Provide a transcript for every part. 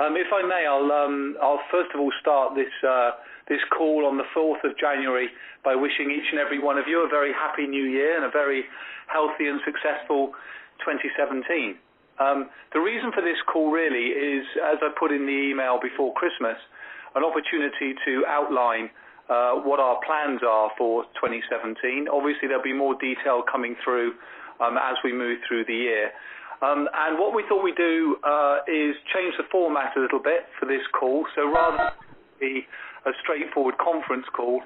If I may, I'll first of all start this call on the 4th of January by wishing each and every one of you a very happy new year and a very healthy and successful 2017. The reason for this call really is, as I put in the email before Christmas, an opportunity to outline what our plans are for 2017. Obviously, there'll be more detail coming through as we move through the year. And what we thought we'd do is change the format a little bit for this call. So rather than be a straightforward conference call,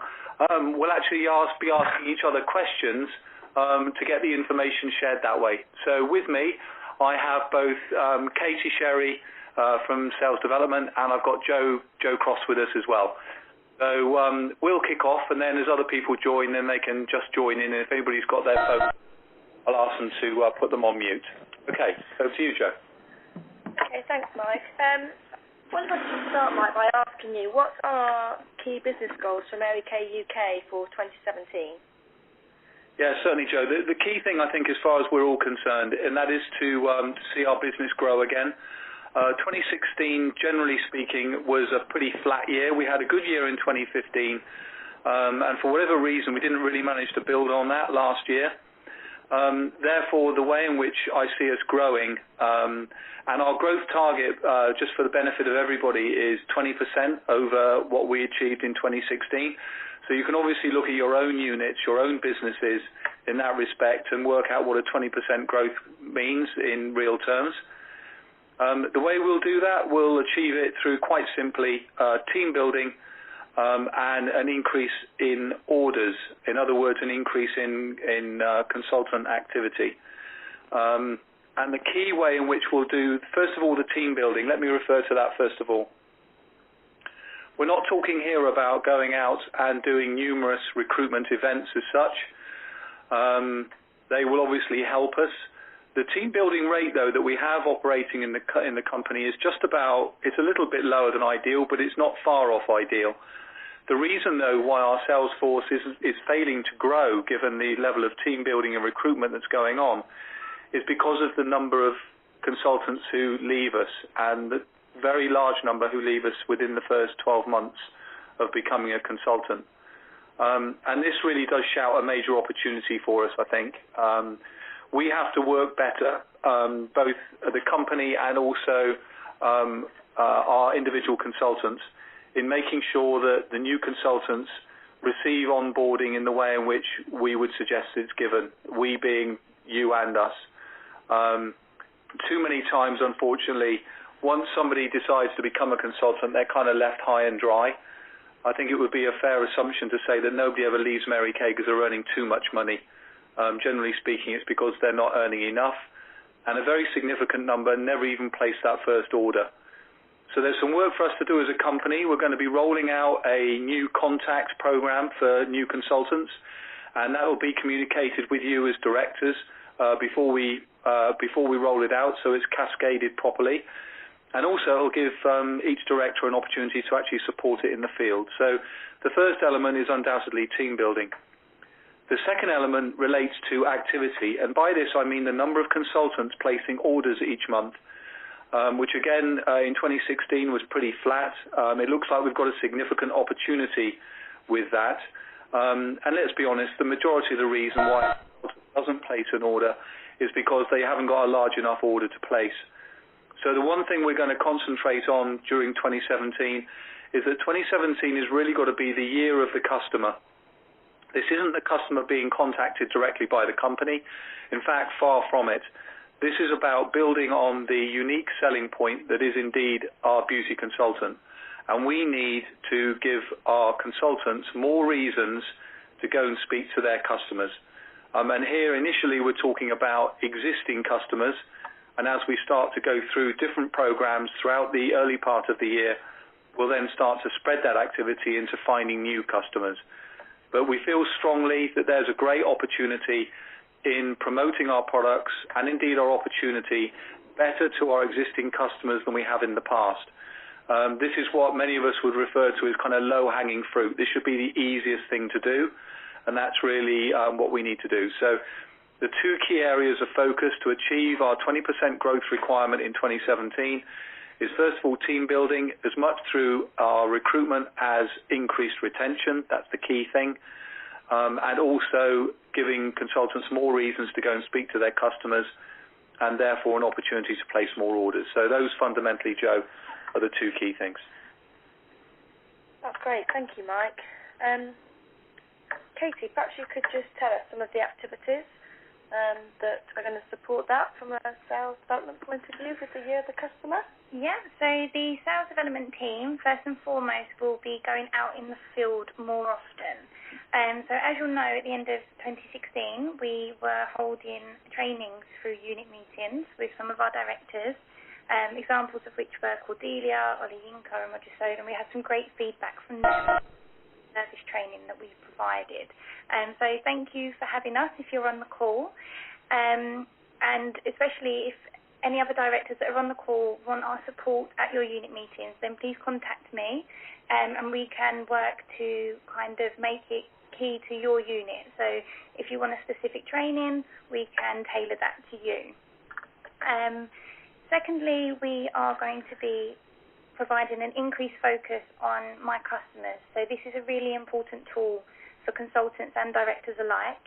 we'll actually be asking each other questions to get the information shared that way. So with me, I have both Katie Sherry from Sales Development, and I've got Joe Cross with us as well. So we'll kick off, and then as other people join, then they can just join in. And if anybody's got their phone, I'll ask them to put them on mute. Okay, over to you, Joe. Okay, thanks, Mike. I wanted to start, Mike, by asking you, what are key business goals for Mary Kay UK for 2017? Yeah, certainly, Joe. The key thing, I think, as far as we're all concerned, and that is to see our business grow again. 2016, generally speaking, was a pretty flat year. We had a good year in 2015, and for whatever reason, we didn't really manage to build on that last year. Therefore, the way in which I see us growing, and our growth target, just for the benefit of everybody, is 20% over what we achieved in 2016. So you can obviously look at your own units, your own businesses in that respect, and work out what a 20% growth means in real terms. The way we'll do that, we'll achieve it through, quite simply, team building, and an increase in orders. In other words, an increase in consultant activity. And the key way in which we'll do, first of all, the team building. Let me refer to that first of all. We're not talking here about going out and doing numerous recruitment events as such. They will obviously help us. The team building rate, though, that we have operating in the company is just about, it's a little bit lower than ideal, but it's not far off ideal. The reason, though, why our sales force is failing to grow, given the level of team building and recruitment that's going on, is because of the number of consultants who leave us, and the very large number who leave us within the first 12 months of becoming a consultant. And this really does shout a major opportunity for us, I think. We have to work better, both the company and also our individual consultants, in making sure that the new consultants receive onboarding in the way in which we would suggest it's given, we being you and us. Too many times, unfortunately, once somebody decides to become a consultant, they're kind of left high and dry. I think it would be a fair assumption to say that nobody ever leaves Mary Kay because they're earning too much money. Generally speaking, it's because they're not earning enough, and a very significant number never even place that first order. So there's some work for us to do as a company. We're going to be rolling out a new contacts program for new consultants, and that will be communicated with you as directors before we roll it out, so it's cascaded properly. And also it'll give each director an opportunity to actually support it in the field. So the first element is undoubtedly team building. The second element relates to activity, and by this I mean the number of consultants placing orders each month, which again in 2016 was pretty flat. It looks like we've got a significant opportunity with that. And let's be honest, the majority of the reason why a consultant doesn't place an order is because they haven't got a large enough order to place. So the one thing we're going to concentrate on during 2017 is that 2017 has really got to be the year of the customer. This isn't the customer being contacted directly by the company. In fact, far from it. This is about building on the unique selling point that is indeed our beauty consultant. And we need to give our consultants more reasons to go and speak to their customers. And here initially we're talking about existing customers, and as we start to go through different programs throughout the early part of the year, we'll then start to spread that activity into finding new customers. But we feel strongly that there's a great opportunity in promoting our products and indeed our opportunity better to our existing customers than we have in the past. This is what many of us would refer to as kind of low-hanging fruit. This should be the easiest thing to do, and that's really what we need to do. So the two key areas of focus to achieve our 20% growth requirement in 2017 is, first of all, team building, as much through our recruitment as increased retention. That's the key thing. And also giving consultants more reasons to go and speak to their customers, and therefore an opportunity to place more orders. So those fundamentally, Joe, are the two key things. That's great. Thank you, Mike. Katie, perhaps you could just tell us some of the activities that are going to support that from a sales development point of view with the Year of the Customer? Yeah, so the sales development team, first and foremost, will be going out in the field more often. So as you'll know, at the end of 2016, we were holding trainings through unit meetings with some of our directors, examples of which were Cordelia, Ollie Yinka and Roger Soden. We had some great feedback from them, service training that we provided. So thank you for having us if you're on the call. And especially if any other directors that are on the call want our support at your unit meetings, then please contact me and we can work to kind of make it key to your unit. So if you want a specific training, we can tailor that to you. Secondly, we are going to be providing an increased focus on my customers. So this is a really important tool for consultants and directors alike.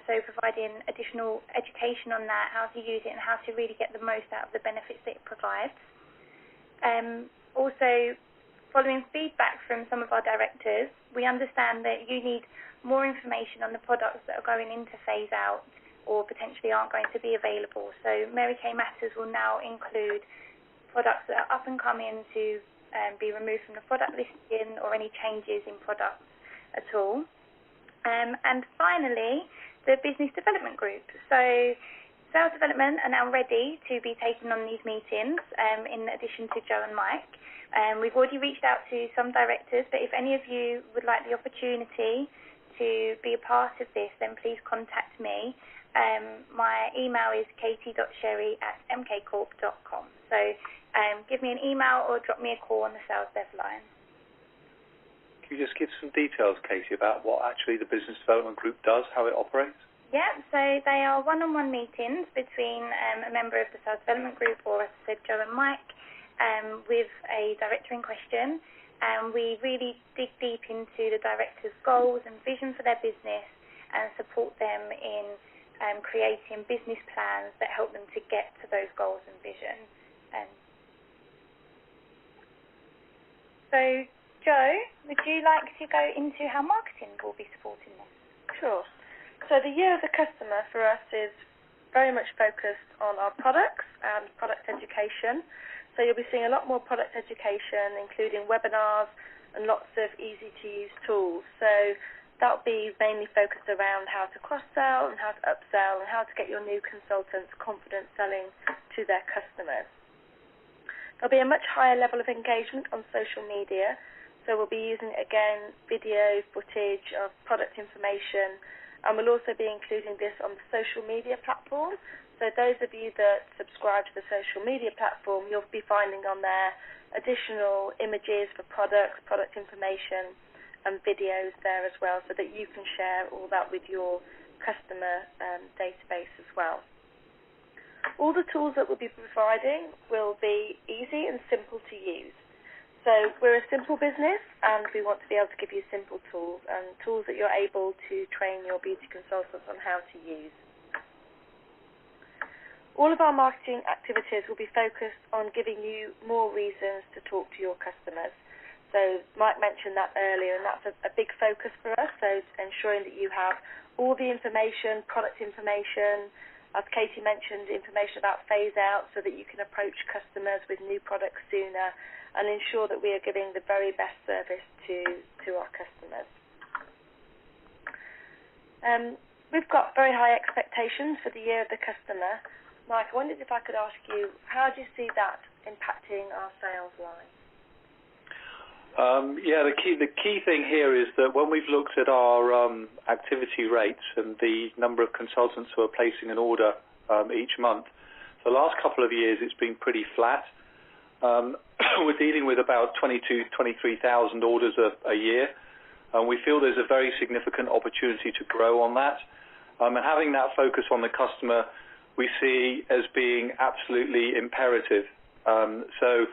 So providing additional education on that, how to use it and how to really get the most out of the benefits that it provides. Also, following feedback from some of our directors, we understand that you need more information on the products that are going into phase out or potentially aren't going to be available. So Mary Kay Matters will now include products that are up and coming to be removed from the product listing or any changes in products at all. And finally, the business development group. So sales development are now ready to be taken on these meetings in addition to Joe and Mike. We've already reached out to some directors, but if any of you would like the opportunity to be a part of this, then please contact me. My email is katie.sherry@mkcorp.com. So give me an email or drop me a call on the sales dev line. Can you just give some details, Katie, about what actually the Business Development Group does, how it operates? Yeah, so they are one-on-one meetings between a member of the Sales Development Group, or as I said, Joe and Mike, with a director in question. We really dig deep into the director's goals and vision for their business and support them in creating business plans that help them to get to those goals and vision. So, Joe, would you like to go into how marketing will be supporting this? Sure. So the Year of the Customer for us is very much focused on our products and product education. So you'll be seeing a lot more product education, including webinars and lots of easy-to-use tools. So that'll be mainly focused around how to cross-sell and how to upsell and how to get your new consultants confident selling to their customers. There'll be a much higher level of engagement on social media. So we'll be using, again, video footage of product information, and we'll also be including this on the social media platform. So those of you that subscribe to the social media platform, you'll be finding on there additional images for products, product information, and videos there as well, so that you can share all that with your customer database as well. All the tools that we'll be providing will be easy and simple to use. So we're a simple business, and we want to be able to give you simple tools, and tools that you're able to train your beauty consultants on how to use. All of our marketing activities will be focused on giving you more reasons to talk to your customers. So Mike mentioned that earlier, and that's a big focus for us, so ensuring that you have all the information, product information, as Katie mentioned, information about phase out so that you can approach customers with new products sooner and ensure that we are giving the very best service to our customers. We've got very high expectations for the Year of the Customer. Mike, I wondered if I could ask you, how do you see that impacting our sales line? The key thing here is that when we've looked at our activity rates and the number of consultants who are placing an order each month, the last couple of years it's been pretty flat. We're dealing with about 23,000 orders a year, and we feel there's a very significant opportunity to grow on that. And having that focus on the customer we see as being absolutely imperative The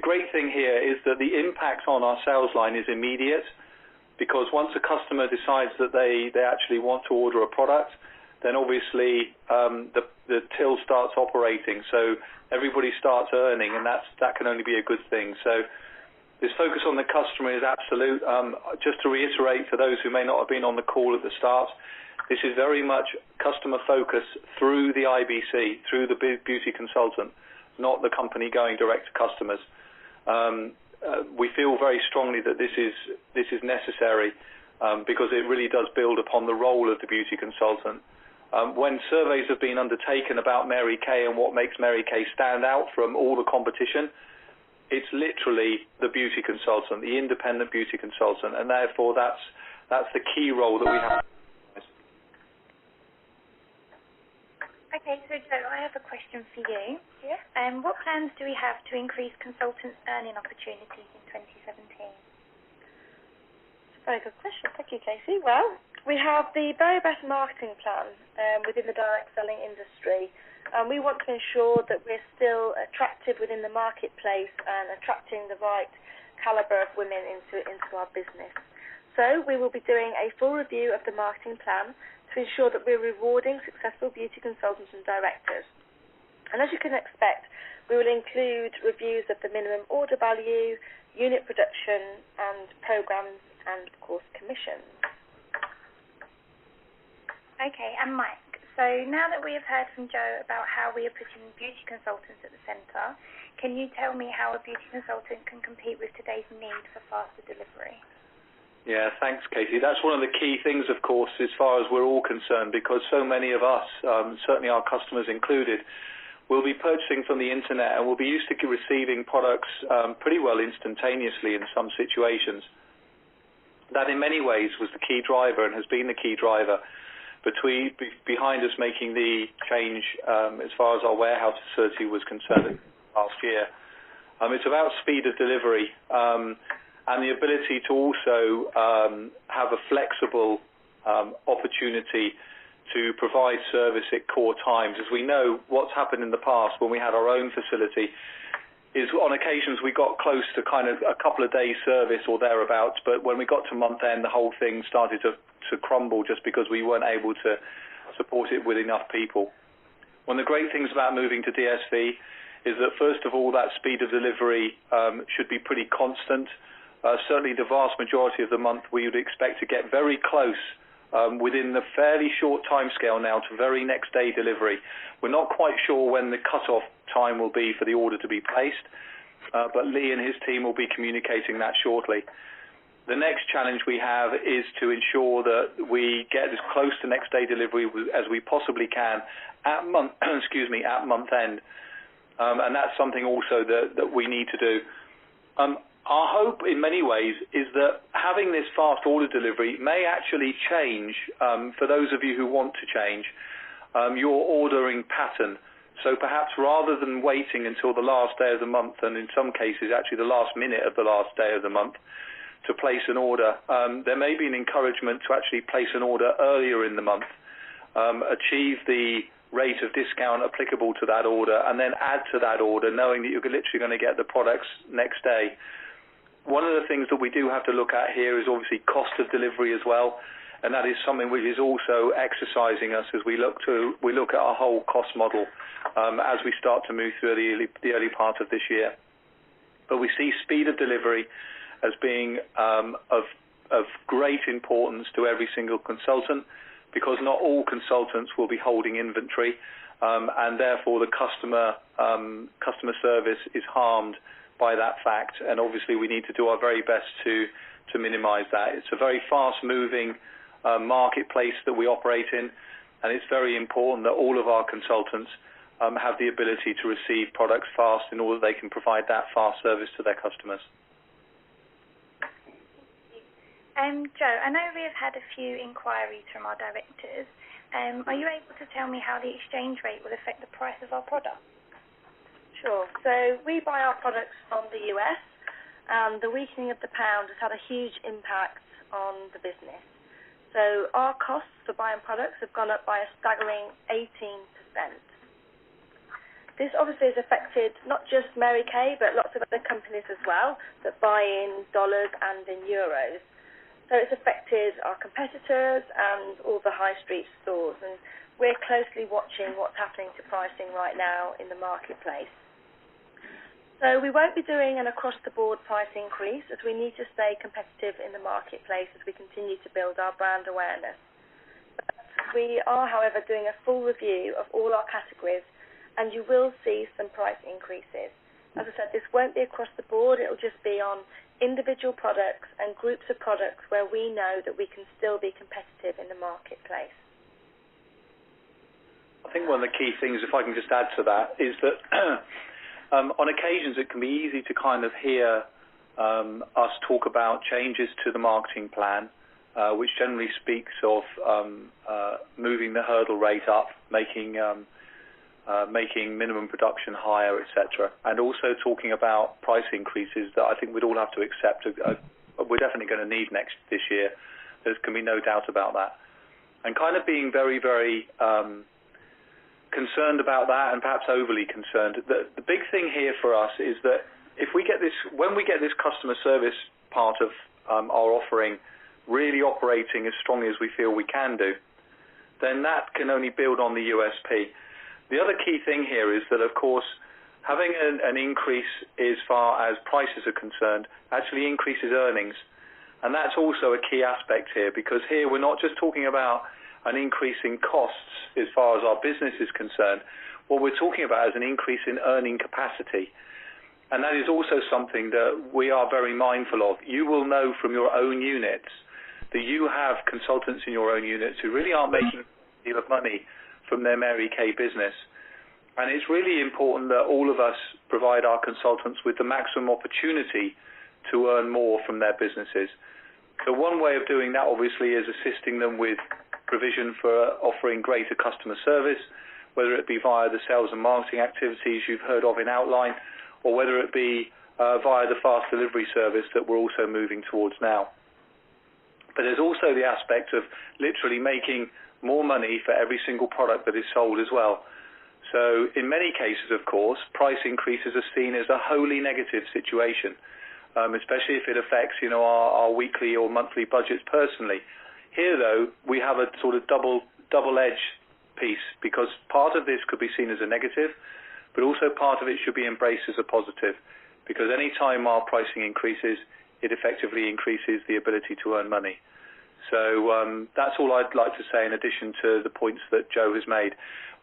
great thing here is that the impact on our sales line is immediate, because once a customer decides that they actually want to order a product, then obviously the till starts operating, so everybody starts earning, and that can only be a good thing. So this focus on the customer is absolute. Just to reiterate for those who may not have been on the call at the start, this is very much customer focus through the IBC, through the beauty consultant, not the company going direct to customers. We feel very strongly that this is necessary because it really does build upon the role of the beauty consultant. When surveys have been undertaken about Mary Kay and what makes Mary Kay stand out from all the competition, it's literally the beauty consultant, the independent beauty consultant, and therefore that's the key role that we have. Okay, so Jo, I have a question for you. Yeah. What plans do we have to increase consultants' earning opportunities in 2017? Very good question. Thank you, Casey. Well, we have the very best marketing plan within the direct selling industry. We want to ensure that we're still attractive within the marketplace and attracting the right calibre of women into our business. So we will be doing a full review of the marketing plan to ensure that we're rewarding successful beauty consultants and directors. And as you can expect, we will include reviews of the minimum order value, unit production, and programs, and of course commissions. Okay, and Mike, so now that we have heard from Jo about how we are putting beauty consultants at the centre, can you tell me how a beauty consultant can compete with today's need for faster delivery? Yeah, thanks, Katie. That's one of the key things, of course, as far as we're all concerned, because so many of us, certainly our customers included, will be purchasing from the internet and will be used to receiving products pretty well instantaneously in some situations. That in many ways was the key driver and has been the key driver behind us making the change as far as our warehouse facility was concerned last year. It's about speed of delivery and the ability to also have a flexible opportunity to provide service at core times. As we know, what's happened in the past when we had our own facility is on occasions we got close to kind of a couple of days service or thereabouts, but when we got to month end, the whole thing started to crumble just because we weren't able to support it with enough people. One of the great things about moving to DSV is that, first of all, that speed of delivery should be pretty constant. Certainly the vast majority of the month we would expect to get very close within the fairly short time scale now to very next day delivery. We're not quite sure when the cut-off time will be for the order to be placed, but Lee and his team will be communicating that shortly. The next challenge we have is to ensure that we get as close to next day delivery as we possibly can at month end, and that's something also that we need to do. Our hope in many ways is that having this fast order delivery may actually change, for those of you who want to change, your ordering pattern. So perhaps rather than waiting until the last day of the month, and in some cases actually the last minute of the last day of the month, to place an order, there may be an encouragement to actually place an order earlier in the month, achieve the rate of discount applicable to that order, and then add to that order knowing that you're literally going to get the products next day. One of the things that we do have to look at here is obviously cost of delivery as well, and that is something which is also exercising us as we look at our whole cost model as we start to move through the early part of this year. But we see speed of delivery as being of great importance to every single consultant, because not all consultants will be holding inventory, and therefore the customer service is harmed by that fact, and obviously we need to do our very best to minimize that. It's a very fast-moving marketplace that we operate in, and it's very important that all of our consultants have the ability to receive products fast in order that they can provide that fast service to their customers. Jo, I know we have had a few inquiries from our directors. Are you able to tell me how the exchange rate will affect the price of our product? Sure. So we buy our products from the US, and the weakening of the pound has had a huge impact on the business. So our costs for buying products have gone up by a staggering 18%. This obviously has affected not just Mary Kay, but lots of other companies as well that buy in dollars and in euros. So it's affected our competitors and all the high street stores, and we're closely watching what's happening to pricing right now in the marketplace. So we won't be doing an across-the-board price increase, as we need to stay competitive in the marketplace as we continue to build our brand awareness. But we are, however, doing a full review of all our categories, and you will see some price increases. As I said, this won't be across the board. It'll just be on individual products and groups of products where we know that we can still be competitive in the marketplace. I think one of the key things, if I can just add to that, is that on occasions it can be easy to kind of hear us talk about changes to the marketing plan, which generally speaks of moving the hurdle rate up, making minimum production higher, etc., and also talking about price increases that I think we'd all have to accept we're definitely going to need this year. There can be no doubt about that. And kind of being very, very concerned about that, and perhaps overly concerned. The big thing here for us is that when we get this customer service part of our offering really operating as strongly as we feel we can do, then that can only build on the USP. The other key thing here is that, of course, having an increase as far as prices are concerned actually increases earnings. And that's also a key aspect here, because here we're not just talking about an increase in costs as far as our business is concerned. What we're talking about is an increase in earning capacity. And that is also something that we are very mindful of. You will know from your own units that you have consultants in your own units who really aren't making a deal of money from their Mary Kay business. And it's really important that all of us provide our consultants with the maximum opportunity to earn more from their businesses. So one way of doing that, obviously, is assisting them with provision for offering greater customer service, whether it be via the sales and marketing activities you've heard of in Outline, or whether it be via the fast delivery service that we're also moving towards now. But there's also the aspect of literally making more money for every single product that is sold as well. So in many cases, of course, price increases are seen as a wholly negative situation, especially if it affects, our weekly or monthly budgets personally. Here, though, we have a sort of double-edged piece, because part of this could be seen as a negative, but also part of it should be embraced as a positive, because any time our pricing increases, it effectively increases the ability to earn money. So that's all I'd like to say in addition to the points that Joe has made.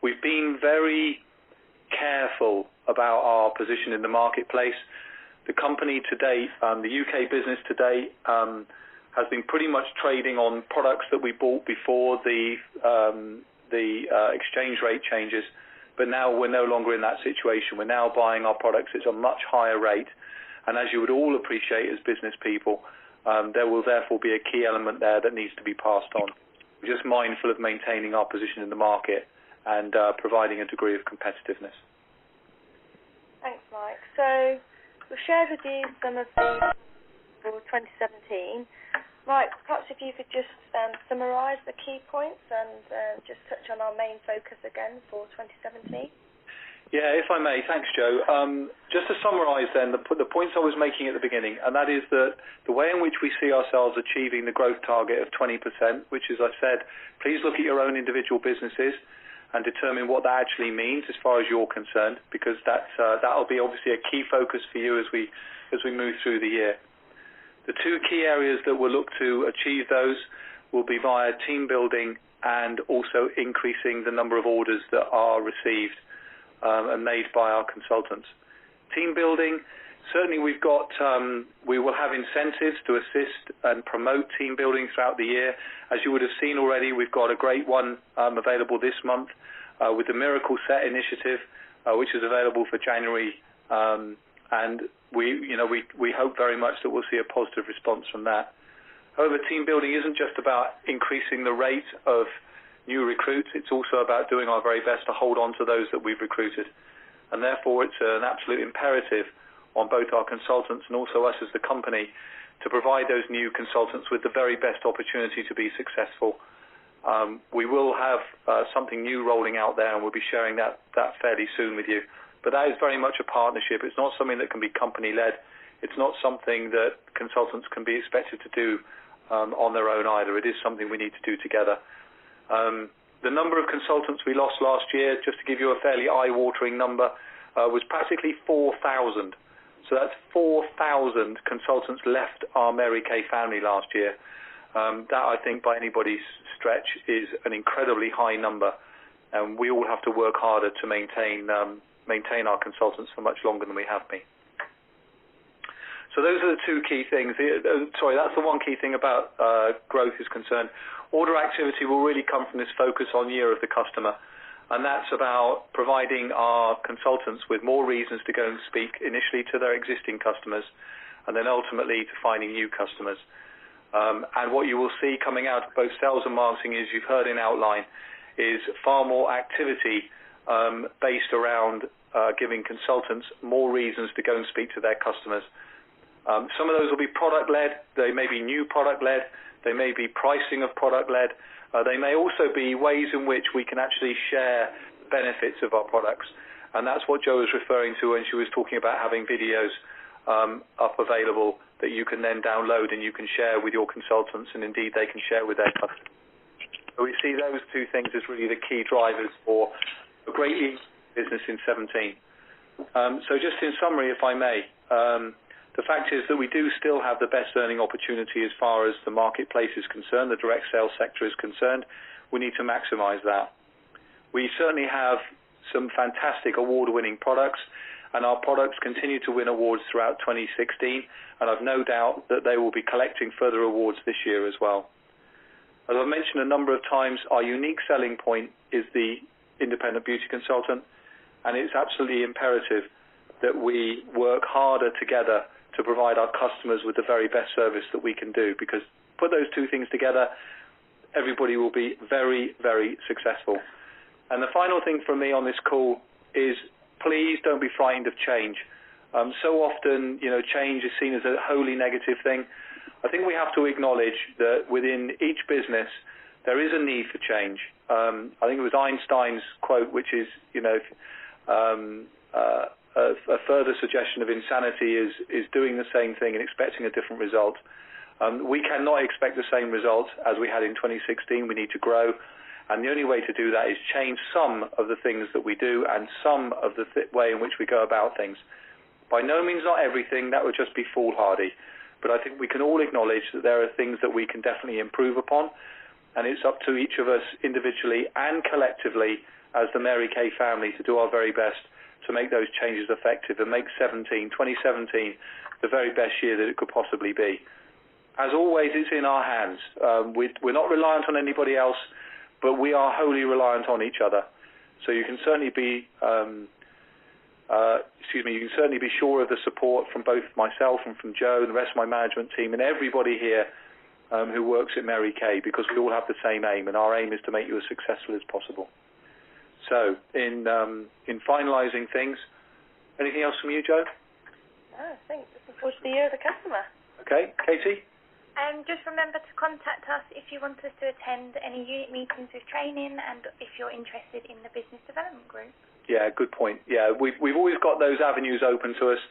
We've been very careful about our position in the marketplace. The company to date, the UK business to date, has been pretty much trading on products that we bought before the exchange rate changes, but now we're no longer in that situation. We're now buying our products at a much higher rate, and as you would all appreciate as business people, there will therefore be a key element there that needs to be passed on. We're just mindful of maintaining our position in the market and providing a degree of competitiveness. Thanks, Mike. So we've shared with you some of the for 2017. Mike, perhaps if you could just summarise the key points and just touch on our main focus again for 2017. Yeah, if I may. Thanks, Joe. Just to summarise then the points I was making at the beginning, and that is that the way in which we see ourselves achieving the growth target of 20%, which, as I said, please look at your own individual businesses and determine what that actually means as far as you're concerned, because that'll be obviously a key focus for you as we move through the year. The two key areas that we'll look to achieve those will be via team building and also increasing the number of orders that are received and made by our consultants. Team building, certainly we will have incentives to assist and promote team building throughout the year. As you would have seen already, we've got a great one available this month with the Miracle Set initiative, which is available for January, and we hope very much that we'll see a positive response from that. However, team building isn't just about increasing the rate of new recruits, it's also about doing our very best to hold on to those that we've recruited. And therefore it's an absolute imperative on both our consultants and also us as the company to provide those new consultants with the very best opportunity to be successful We will have something new rolling out there, and we'll be sharing that fairly soon with you. But that is very much a partnership. It's not something that can be company-led. It's not something that consultants can be expected to do on their own either. It is something we need to do together. The number of consultants we lost last year, just to give you a fairly eye-watering number, was practically 4,000. So that's 4,000 consultants left our Mary Kay family last year. That, I think, by anybody's stretch, is an incredibly high number, and we all have to work harder to maintain our consultants for much longer than we have been. So those are the two key things. Sorry, that's the one key thing about growth is concerned. Order activity will really come from this focus on year of the customer, and that's about providing our consultants with more reasons to go and speak initially to their existing customers, and then ultimately to finding new customers. And what you will see coming out of both sales and marketing, as you've heard in outline, is far more activity based around giving consultants more reasons to go and speak to their customers. Some of those will be product-led. They may be new product-led. They may be pricing of product-led. They may also be ways in which we can actually share benefits of our products. And that's what Jo was referring to when she was talking about having videos up available that you can then download and you can share with your consultants, and indeed they can share with their customers. So we see those two things as really the key drivers for a great business in 2017. So just in summary, if I may, the fact is that we do still have the best earning opportunity as far as the marketplace is concerned, the direct sales sector is concerned. We need to maximize that. We certainly have some fantastic award-winning products, and our products continue to win awards throughout 2016, and I've no doubt that they will be collecting further awards this year as well. As I've mentioned a number of times, our unique selling point is the independent beauty consultant, and it's absolutely imperative that we work harder together to provide our customers with the very best service that we can do, because put those two things together, everybody will be very, very successful. And the final thing from me on this call is, please don't be frightened of change. So often, change is seen as a wholly negative thing. I think we have to acknowledge that within each business, there is a need for change. I think it was Einstein's quote, which is, a further suggestion of insanity is doing the same thing and expecting a different result. We cannot expect the same result as we had in 2016. We need to grow. And the only way to do that is change some of the things that we do and some of the way in which we go about things. By no means not everything, that would just be foolhardy. But I think we can all acknowledge that there are things that we can definitely improve upon, and it's up to each of us individually and collectively as the Mary Kay family to do our very best to make those changes effective and make 2017 the very best year that it could possibly be. As always, it's in our hands. We're not reliant on anybody else, but we are wholly reliant on each other. So you can certainly be, you can certainly be sure of the support from both myself and from Jo and the rest of my management team and everybody here who works at Mary Kay, because we all have the same aim, and our aim is to make you as successful as possible. So, in finalising things, anything else from you, Jo? No, I think looking forward to the year of the customer. Okay, Katie? Just remember to contact us if you want us to attend any unit meetings with training, and if you're interested in the business development group. Yeah, good point. Yeah, we've always got those avenues open to us.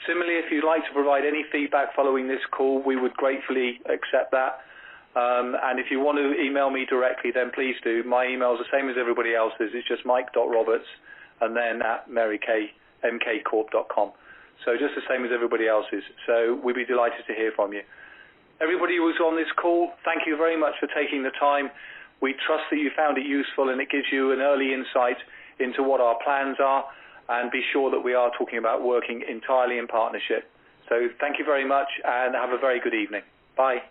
Similarly, if you'd like to provide any feedback following this call, we would gratefully accept that. And if you want to email me directly, then please do. My email is the same as everybody else's. It's just mike.roberts and then at mkcorp.com. So just the same as everybody else's. So we'd be delighted to hear from you. Everybody who was on this call, thank you very much for taking the time. We trust that you found it useful, and it gives you an early insight into what our plans are, and be sure that we are talking about working entirely in partnership. So thank you very much, and have a very good evening. Bye.